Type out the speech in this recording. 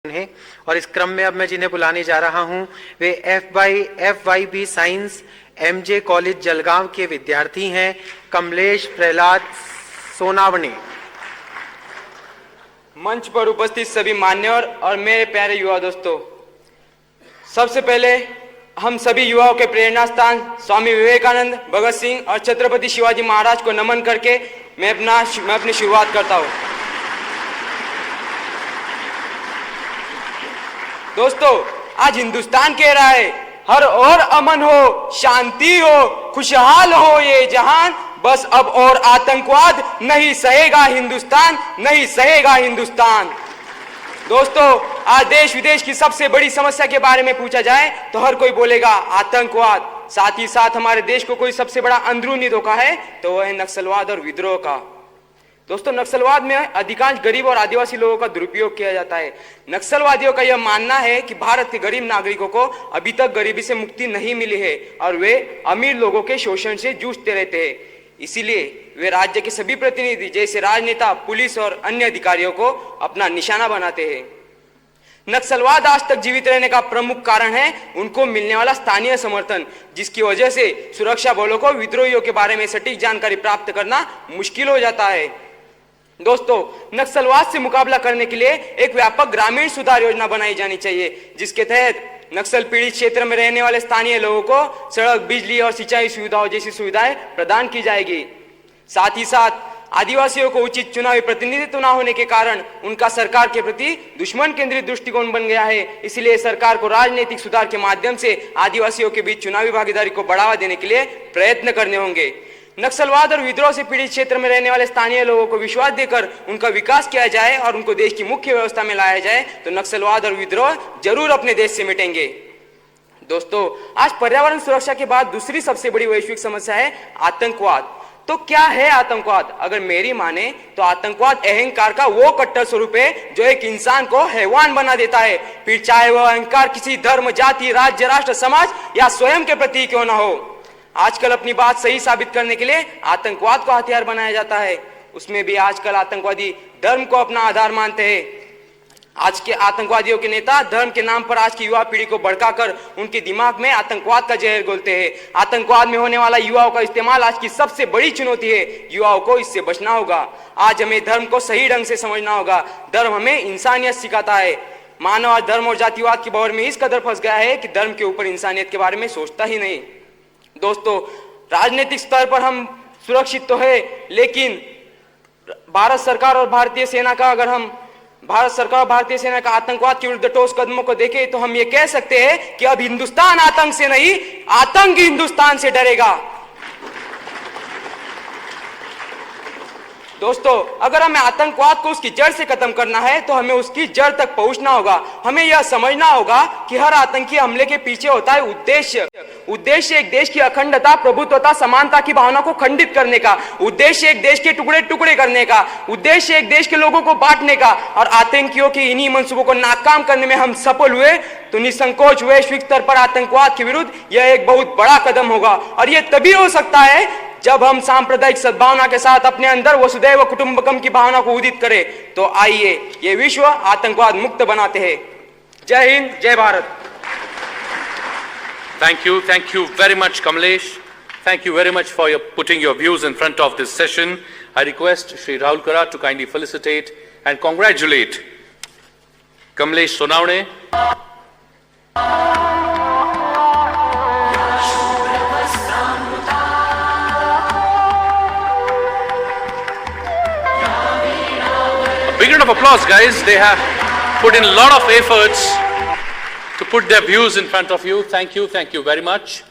है। और इस क्रम में अब मैं जिन्हें बुलाने जा रहा हूं वे FYB science MJ college Jalgaon के विद्यार्थी हैं कमलेश प्रहलाद सोनावणे। मंच पर उपस्थित सभी मान्यवर और मेरे प्यारे युवा दोस्तों, सबसे पहले हम सभी युवाओं के प्रेरणा स्थान स्वामी विवेकानंद, भगत सिंह और छत्रपति शिवाजी महाराज को नमन करके मैं अपनी शुरुआत करता हूं। दोस्तों, आज हिंदुस्तान कह रहा है हर और अमन हो, शांति हो, खुशहाल हो ये जहान, बस अब और आतंकवाद नहीं सहेगा हिंदुस्तान, नहीं सहेगा हिंदुस्तान। दोस्तों, आज देश विदेश की सबसे बड़ी समस्या के बारे में पूछा जाए तो हर कोई बोलेगा आतंकवाद। साथ ही साथ हमारे देश को कोई सबसे बड़ा अंदरूनी धोखा है तो वह है नक्सलवाद और विद्रोह का। दोस्तों, नक्सलवाद में अधिकांश गरीब और आदिवासी लोगों का दुरुपयोग किया जाता है। नक्सलवादियों का यह मानना है कि भारत के गरीब नागरिकों को अभी तक गरीबी से मुक्ति नहीं मिली है और वे अमीर लोगों के शोषण से जूझते रहते हैं। इसीलिए वे राज्य के सभी प्रतिनिधि जैसे राजनेता, पुलिस और अन्य अधिकारियों को अपना निशाना बनाते हैं। नक्सलवाद आज तक जीवित रहने का प्रमुख कारण है उनको मिलने वाला स्थानीय समर्थन, जिसकी वजह से सुरक्षा बलों को विद्रोहियों के बारे में सटीक जानकारी प्राप्त करना मुश्किल हो जाता है। दोस्तों, नक्सलवाद से मुकाबला करने के लिए एक व्यापक ग्रामीण सुधार योजना बनाई जानी चाहिए, जिसके तहत नक्सल पीड़ित क्षेत्र में रहने वाले स्थानीय लोगों को सड़क, बिजली और सिंचाई सुविधाओं जैसी सुविधाएं प्रदान की जाएगी। साथ ही साथ आदिवासियों को उचित चुनावी प्रतिनिधित्व न होने के कारण उनका सरकार के प्रति दुश्मन केंद्रित दृष्टिकोण बन गया है। इसलिए सरकार को राजनीतिक सुधार के माध्यम से आदिवासियों के बीच चुनावी भागीदारी को बढ़ावा देने के लिए प्रयत्न करने होंगे। नक्सलवाद और विद्रोह से पीड़ित क्षेत्र में रहने वाले स्थानीय लोगों को विश्वास देकर उनका विकास किया जाए और उनको देश की मुख्य व्यवस्था में लाया जाए तो नक्सलवाद और विद्रोह जरूर अपने देश से मिटेंगे। दोस्तों, आज पर्यावरण सुरक्षा के बाद दूसरी सबसे बड़ी वैश्विक समस्या है आतंकवाद। तो क्या है आतंकवाद? अगर मेरी माने तो आतंकवाद अहंकार का वो कट्टर स्वरूप है जो एक इंसान को हैवान बना देता है, फिर चाहे वह अहंकार किसी धर्म, जाति, राज्य, राष्ट्र, समाज या स्वयं के प्रति क्यों न हो। आजकल अपनी बात सही साबित करने के लिए आतंकवाद को हथियार बनाया जाता है। उसमें भी आजकल आतंकवादी धर्म को अपना आधार मानते हैं। आज के आतंकवादियों के नेता धर्म के नाम पर आज की युवा पीढ़ी को भड़काकर उनके दिमाग में आतंकवाद का जहर घोलते हैं। आतंकवाद में होने वाला युवाओं का इस्तेमाल आज की सबसे बड़ी चुनौती है। युवाओं को इससे बचना होगा। आज हमें धर्म को सही ढंग से समझना होगा। धर्म हमें इंसानियत सिखाता है। मानव आज धर्म और जातिवाद की भंवर में इस कदर फंस गया है कि धर्म के ऊपर इंसानियत के बारे में सोचता ही नहीं। दोस्तों, राजनीतिक स्तर पर हम सुरक्षित तो है, लेकिन भारत सरकार और भारतीय सेना का आतंकवाद के विरुद्ध ठोस कदमों को देखें तो हम ये कह सकते हैं कि अब हिंदुस्तान आतंक से नहीं, आतंक हिंदुस्तान से डरेगा। दोस्तों, अगर हमें आतंकवाद को उसकी जड़ से खत्म करना है तो हमें उसकी जड़ तक पहुंचना होगा। हमें यह समझना होगा कि हर आतंकी हमले के पीछे होता है उद्देश्य। उद्देश्य एक देश की अखंडता, प्रभुत्वता, समानता की भावना को खंडित करने का, उद्देश्य एक देश के टुकड़े टुकड़े करने का, उद्देश्य एक देश के लोगों को बांटने का। और आतंकियों के इन्हीं मंसूबों को नाकाम करने में हम सफल हुए तो निसंकोच वैश्विक स्तर पर आतंकवाद के विरुद्ध यह एक बहुत बड़ा कदम होगा। और यह तभी हो सकता है जब हम सांप्रदायिक सद्भावना के साथ अपने अंदर वसुधैव कुटुंबकम की भावना को उदित करें। तो आइए ये विश्व आतंकवाद मुक्त बनाते हैं। जय हिंद, जय Bharat. Thank you very much, Kamlesh. Thank you very much for putting your views in front of this session. I request Shri Rahul Kara to kindly felicitate and congratulate Kamlesh Sonavne. Big round of applause, guys. They have put in a lot of efforts to put their views in front of you. Thank you very much.